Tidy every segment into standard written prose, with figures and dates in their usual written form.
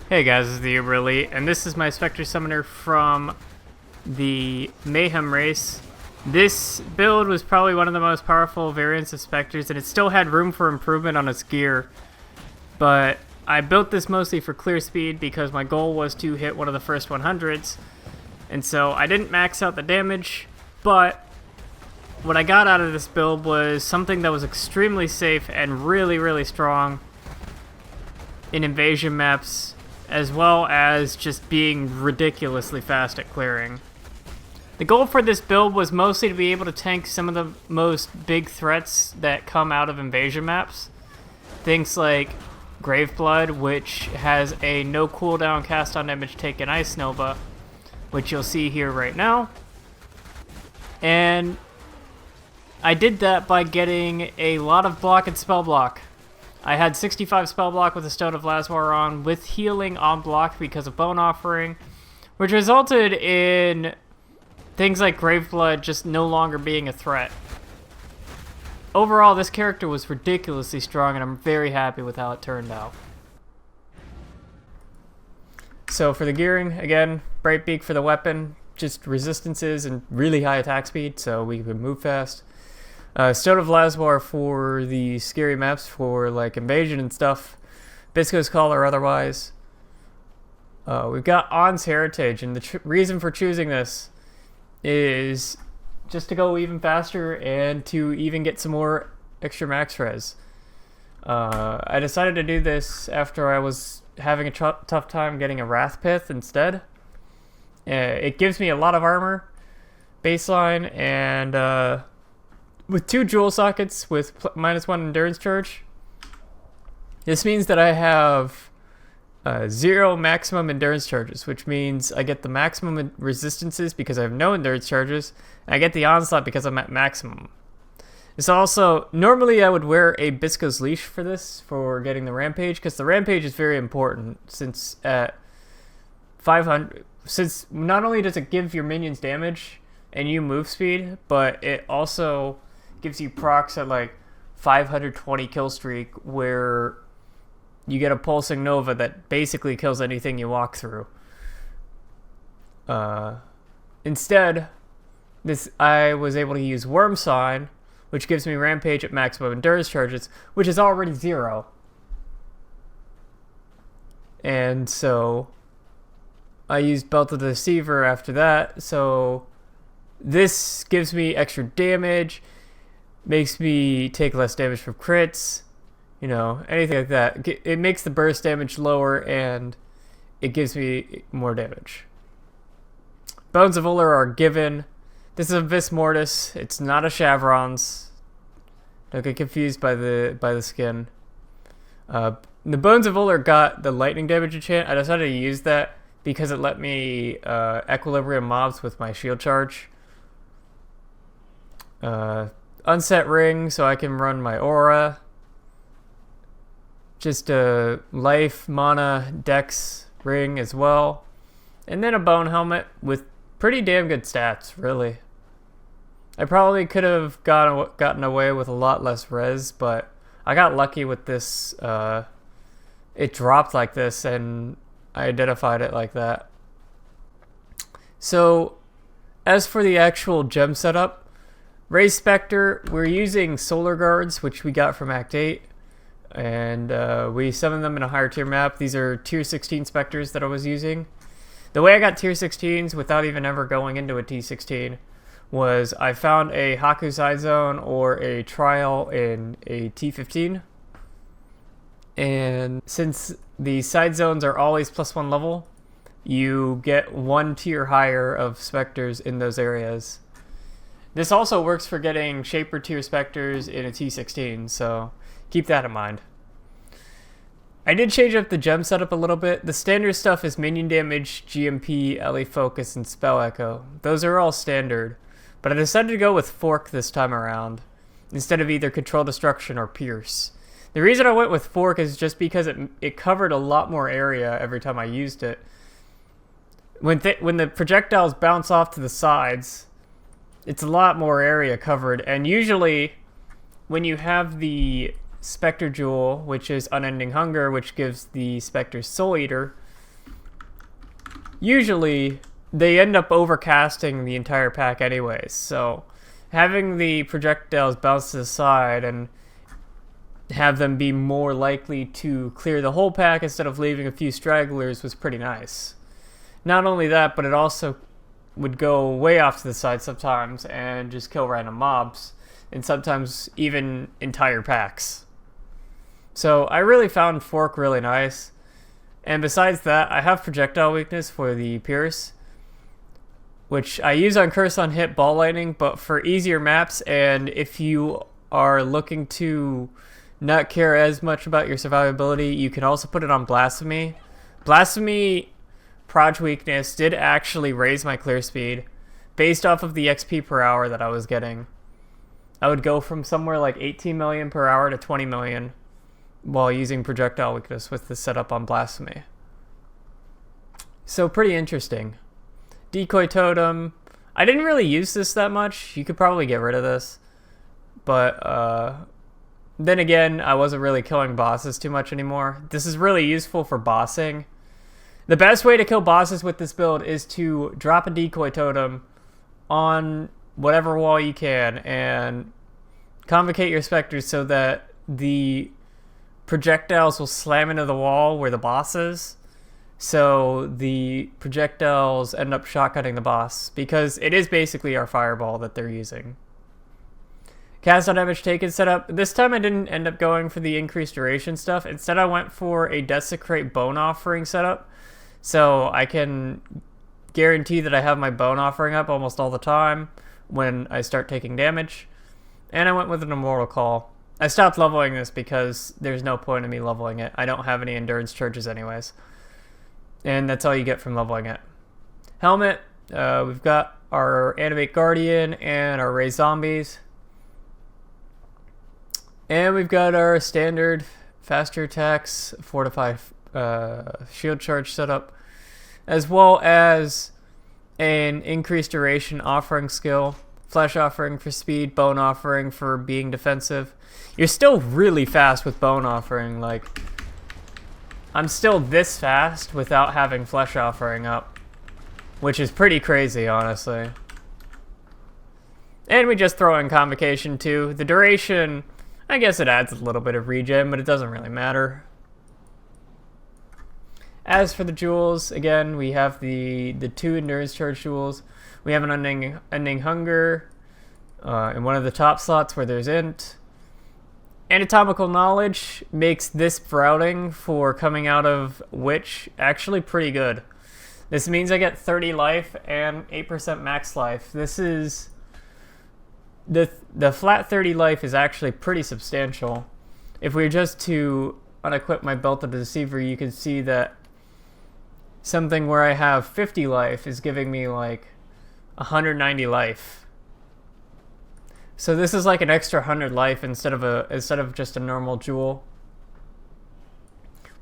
Hey guys, this is the Theuberelite, and this is my Spectre Summoner from the Mayhem race. This build was probably one of the most powerful variants of Spectres, and it still had room for improvement on its gear. But I built this mostly for clear speed because my goal was to hit one of the first 100s. And so I didn't max out the damage, but what I got out of this build was something that was extremely safe and really strong in invasion maps, as well as just being ridiculously fast at clearing. The goal for this build was mostly to be able to tank some of the most big threats that come out of invasion maps. Things like Graveblood, which has a no cooldown cast on damage taken Ice Nova, which you'll see here right now. And I did that by getting a lot of block and spell block. I had 65 spell block with the Stone of Lazar on, with healing on block because of Bone Offering, which resulted in things like Graveblood just no longer being a threat. Overall, this character was ridiculously strong, and I'm very happy with how it turned out. So for the gearing, again, Brightbeak for the weapon, just resistances and really high attack speed, so we can move fast. Stone of Lazar for the scary maps for like invasion and stuff, Bisco's Call or otherwise. We've got On's Heritage, and the reason for choosing this is just to go even faster and to even get some more extra max res. I decided to do this after I was having a tough time getting a Wrath Pith instead. It gives me a lot of armor baseline, and with 2 jewel sockets with -1 endurance charge, this means that I have 0 maximum endurance charges, which means I get the maximum resistances because I have no endurance charges, and I get the onslaught because I'm at maximum. It's also, normally I would wear a Bisco's Leash for this, for getting the Rampage, because the Rampage is very important, since at 500, since not only does it give your minions damage and you move speed, but it also gives you procs at like 520 kill streak, where you get a pulsing Nova that basically kills anything you walk through. Instead, I was able to use Worm Sign, which gives me Rampage at maximum endurance charges, which is already 0. And so I used Belt of the Deceiver after that, so this gives me extra damage, makes me take less damage from crits, you know, anything like that. It makes the burst damage lower, and it gives me more damage. Bones of Uller are given. This is a Vis Mortis. It's not a Chevron's. Don't get confused by the skin. The Bones of Uller got the lightning damage enchant. I decided to use that because it let me equilibrium mobs with my shield charge. Unset Ring, so I can run my aura. Just a life, mana, dex ring as well. And then a bone helmet with pretty damn good stats, really. I probably could have gotten away with a lot less res, but I got lucky with this. It dropped like this, and I identified it like that. So, as for the actual gem setup, Raise Spectre, we're using Solar Guards, which we got from Act 8, and we summon them in a higher tier map. These are tier 16 Spectres that I was using. The way I got tier 16s without even ever going into a T16 was I found a Haku Side Zone or a Trial in a T15, and since the side zones are always +1 level, you get 1 tier higher of Spectres in those areas. This also works for getting Shaper tier Spectres in a T16, so keep that in mind. I did change up the gem setup a little bit. The standard stuff is minion damage, GMP, LE Focus, and Spell Echo. Those are all standard, but I decided to go with Fork this time around, instead of either Control Destruction or Pierce. The reason I went with Fork is just because it covered a lot more area every time I used it. When the projectiles bounce off to the sides, it's a lot more area covered, and usually when you have the Spectre Jewel, which is Unending Hunger, which gives the Spectre Soul Eater, usually they end up overcasting the entire pack anyways. So having the projectiles bounce to the side and have them be more likely to clear the whole pack instead of leaving a few stragglers was pretty nice. Not only that, but it also would go way off to the side sometimes and just kill random mobs, and sometimes even entire packs. So I really found Fork really nice. And besides that, I have projectile weakness for the Pierce, which I use on Curse on Hit Ball Lightning, but for easier maps, and if you are looking to not care as much about your survivability, you can also put it on Blasphemy. Blasphemy Proj weakness did actually raise my clear speed based off of the XP per hour that I was getting. I would go from somewhere like 18 million per hour to 20 million while using projectile weakness with the setup on Blasphemy. So pretty interesting. Decoy Totem. I didn't really use this that much. You could probably get rid of this. But then again, I wasn't really killing bosses too much anymore. This is really useful for bossing. The best way to kill bosses with this build is to drop a Decoy Totem on whatever wall you can and convocate your specters so that the projectiles will slam into the wall where the boss is. So the projectiles end up shotgunning the boss, because it is basically our fireball that they're using. Cast on damage taken setup. This time I didn't end up going for the increased duration stuff. Instead I went for a Desecrate Bone Offering setup. So I can guarantee that I have my Bone Offering up almost all the time when I start taking damage. And I went with an Immortal Call. I stopped leveling this because there's no point in me leveling it. I don't have any endurance charges anyways. And that's all you get from leveling it. Helmet. We've got our Animate Guardian and our Ray Zombies. And we've got our standard faster attacks, fortify shield charge setup, as well as an increased duration offering skill, flesh offering for speed, bone offering for being defensive. You're still really fast with bone offering. Like, I'm still this fast without having flesh offering up, which is pretty crazy, honestly. And we just throw in Convocation too. The duration, I guess it adds a little bit of regen, but it doesn't really matter. As for the jewels, again, we have the 2 endurance charge jewels. We have an unending hunger in one of the top slots where there's int. Anatomical knowledge makes this routing for coming out of Witch actually pretty good. This means I get 30 life and 8% max life. This is the flat 30 life is actually pretty substantial. If we were just to unequip my Belt of the Deceiver, you can see that something where I have 50 life is giving me like 190 life. So this is like an extra 100 life instead of just a normal jewel.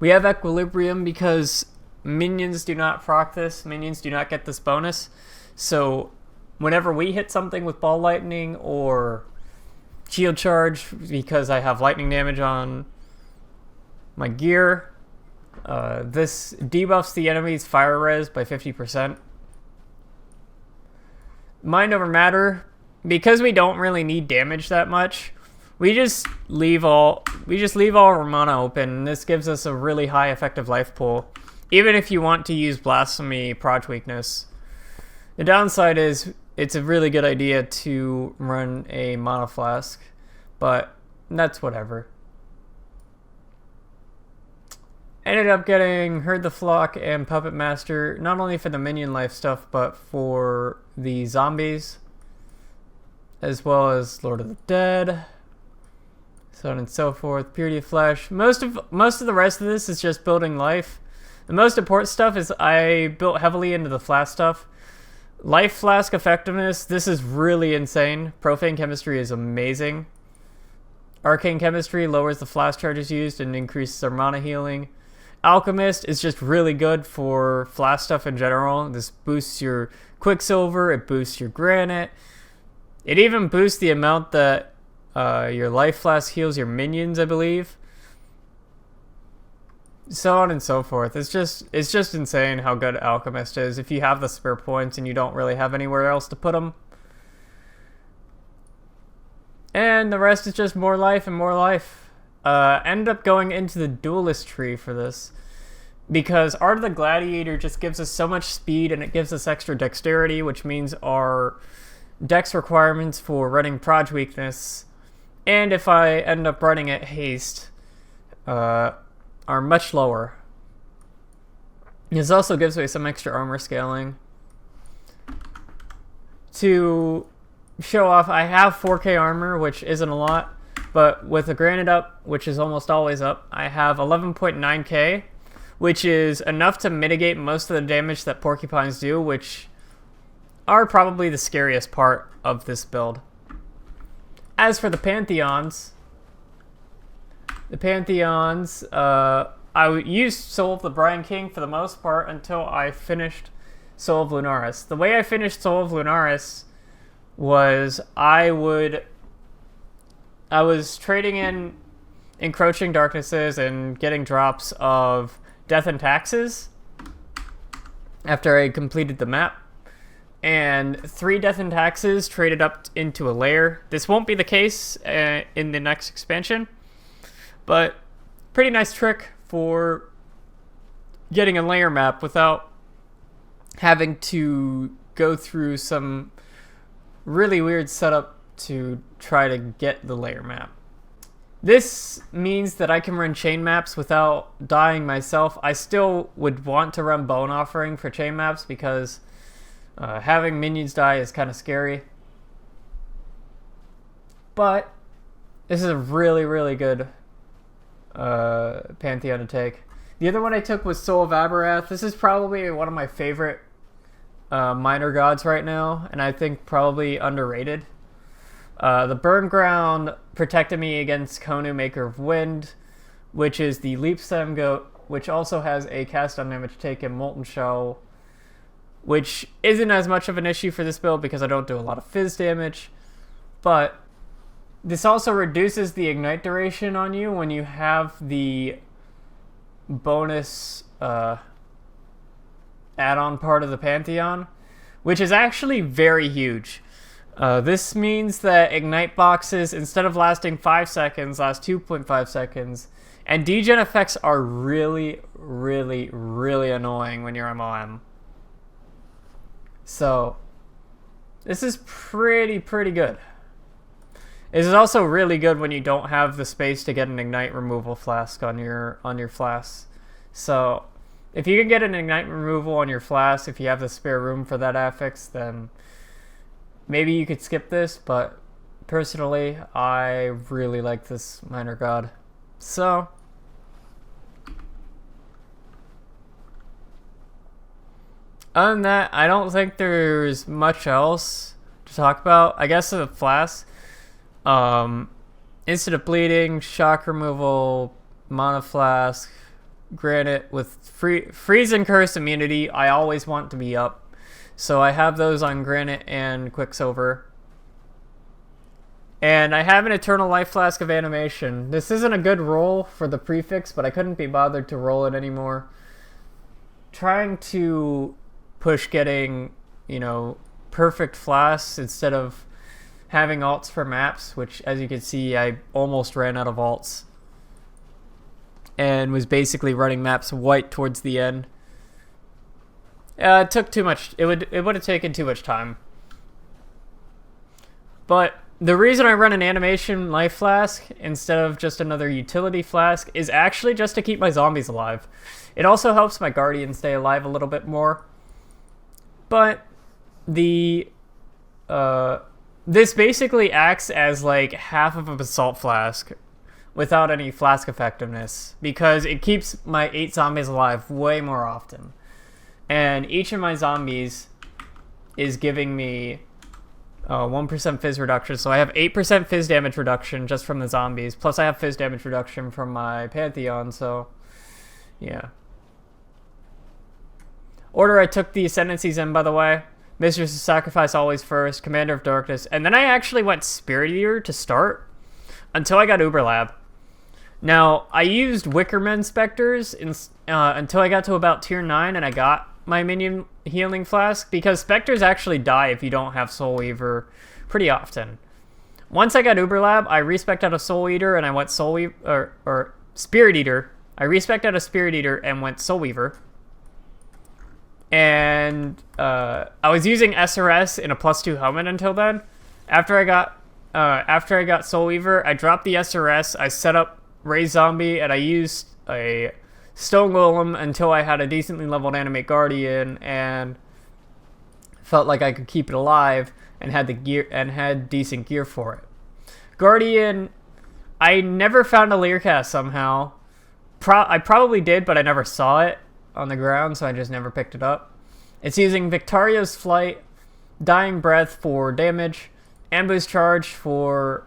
We have Equilibrium because minions do not proc this. Minions do not get this bonus. So whenever we hit something with Ball Lightning or Shield Charge, because I have lightning damage on my gear, this debuffs the enemy's fire res by 50%. Mind over matter. Because we don't really need damage that much, we just leave all our mana open, and this gives us a really high effective life pool, even if you want to use Blasphemy Proj weakness. The downside is it's a really good idea to run a Mana Flask, but that's whatever. Ended up getting Herd the Flock and Puppet Master, not only for the minion life stuff, but for the zombies, as well as Lord of the Dead, so on and so forth. Purity of Flesh. Most of the rest of this is just building life. The most important stuff is I built heavily into the flask stuff. Life Flask effectiveness. This is really insane. Profane Chemistry is amazing. Arcane Chemistry lowers the flask charges used and increases our mana healing. Alchemist is just really good for flask stuff in general. This boosts your Quicksilver. It boosts your Granite. It even boosts the amount that your Life Flask heals your minions, I believe. so on and so forth. It's just insane how good Alchemist is if you have the spare points and you don't really have anywhere else to put them. And the rest is just more life and more life. End up going into the duelist tree for this, because Art of the Gladiator just gives us so much speed and it gives us extra dexterity, which means our dex requirements for running Proj Weakness, and if I end up running at Haste, are much lower. This also gives me some extra armor scaling. To show off, I have 4k armor, which isn't a lot, but with the granite up, which is almost always up, I have 11.9k, which is enough to mitigate most of the damage that porcupines do, which are probably the scariest part of this build. As for the Pantheons, I used Soul of the Brian King for the most part until I finished Soul of Lunaris. The way I finished Soul of Lunaris was I was trading in Encroaching Darknesses and getting drops of Death and Taxes after I completed the map. And 3 Death and Taxes traded up into a lair. This won't be the case in the next expansion, but pretty nice trick for getting a layer map without having to go through some really weird setup to try to get the layer map. This means that I can run chain maps without dying myself. I still would want to run Bone Offering for chain maps because having minions die is kind of scary. But this is a really, really good Pantheon to take. The other one I took was Soul of Aberrath. This is probably one of my favorite minor gods right now, and I think probably underrated. The Burn Ground protected me against Konu, Maker of Wind, which is the Leap Stem Goat, which also has a cast on damage taken Molten Shell, which isn't as much of an issue for this build because I don't do a lot of fizz damage, but this also reduces the ignite duration on you when you have the bonus add-on part of the Pantheon, which is actually very huge. This means that ignite boxes, instead of lasting 5 seconds, last 2.5 seconds, and degen effects are really, really, really annoying when you're MOM. So this is pretty good. This is also really good when you don't have the space to get an ignite removal flask on your flask. So if you can get an ignite removal on your flask, if you have the spare room for that affix, then maybe you could skip this, but personally, I really like this minor god. So other than that, I don't think there's much else to talk about. I guess the flask, instant of bleeding, shock removal, mana flask, granite with freeze and curse immunity. I always want to be up, so I have those on granite and quicksilver. And I have an eternal life flask of animation. This isn't a good roll for the prefix, but I couldn't be bothered to roll it anymore. Trying to push getting, perfect flasks instead of having alts for maps, which, as you can see, I almost ran out of alts and was basically running maps white towards the end. It took too much. It would have taken too much time. But the reason I run an animation life flask instead of just another utility flask is actually just to keep my zombies alive. It also helps my guardian stay alive a little bit more. But this basically acts as like half of a basalt flask without any flask effectiveness, because it keeps my 8 zombies alive way more often. And each of my zombies is giving me 1% fizz reduction, so I have 8% fizz damage reduction just from the zombies, plus I have fizz damage reduction from my Pantheon, so yeah. Order I took the Ascendancies in, by the way. Mistress of Sacrifice always first, Commander of Darkness, and then I actually went Spirit Eater to start until I got Uber Lab. Now, I used Wickerman Spectres until I got to about tier 9 and I got my minion healing flask, because Spectres actually die if you don't have Soul Weaver pretty often. Once I got Uber Lab, I respec'd out a Soul Eater and I went Soul Weaver, or Spirit Eater. I respec'd out a Spirit Eater and went Soul Weaver. And I was using SRS in a +2 helmet until then. After I got Soul Weaver, I dropped the SRS, I set up Raise Zombie, and I used a Stone Golem until I had a decently leveled Animate Guardian and felt like I could keep it alive and had the gear and had decent gear for it. Guardian, I never found a Leercast somehow. I probably did, but I never saw it on the ground, so I just never picked it up. It's using Victoria's Flight, Dying Breath for damage, Ambush Charge for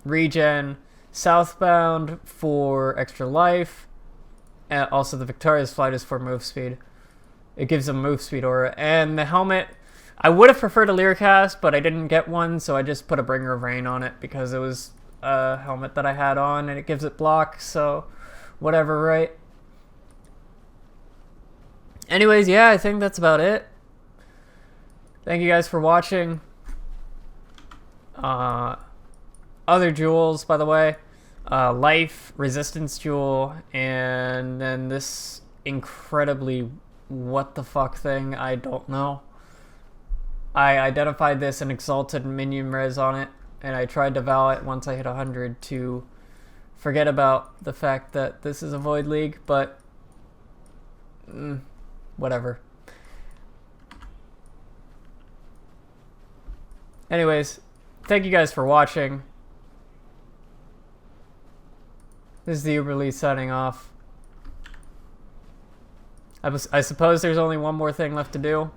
regen, Southbound for extra life, and also the Victoria's Flight is for move speed. It gives them move speed aura. And the helmet, I would have preferred a Leercast, but I didn't get one, so I just put a Bringer of Rain on it because it was a helmet that I had on and it gives it block, so whatever, right? Anyways, yeah, I think that's about it. Thank you guys for watching. Other jewels, by the way. Life, Resistance Jewel, and then this incredibly what the fuck thing, I don't know. I identified this and exalted minion res on it, and I tried to vow it once I hit 100 to forget about the fact that this is a Void League, but whatever. Anyways, thank you guys for watching. This is the Uberly signing off. I suppose there's only one more thing left to do.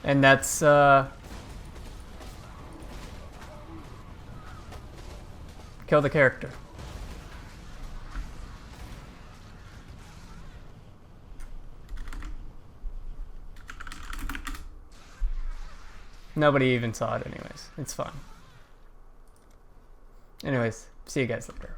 And that's, kill the character. Nobody even saw it anyways. It's fun. Anyways, see you guys later.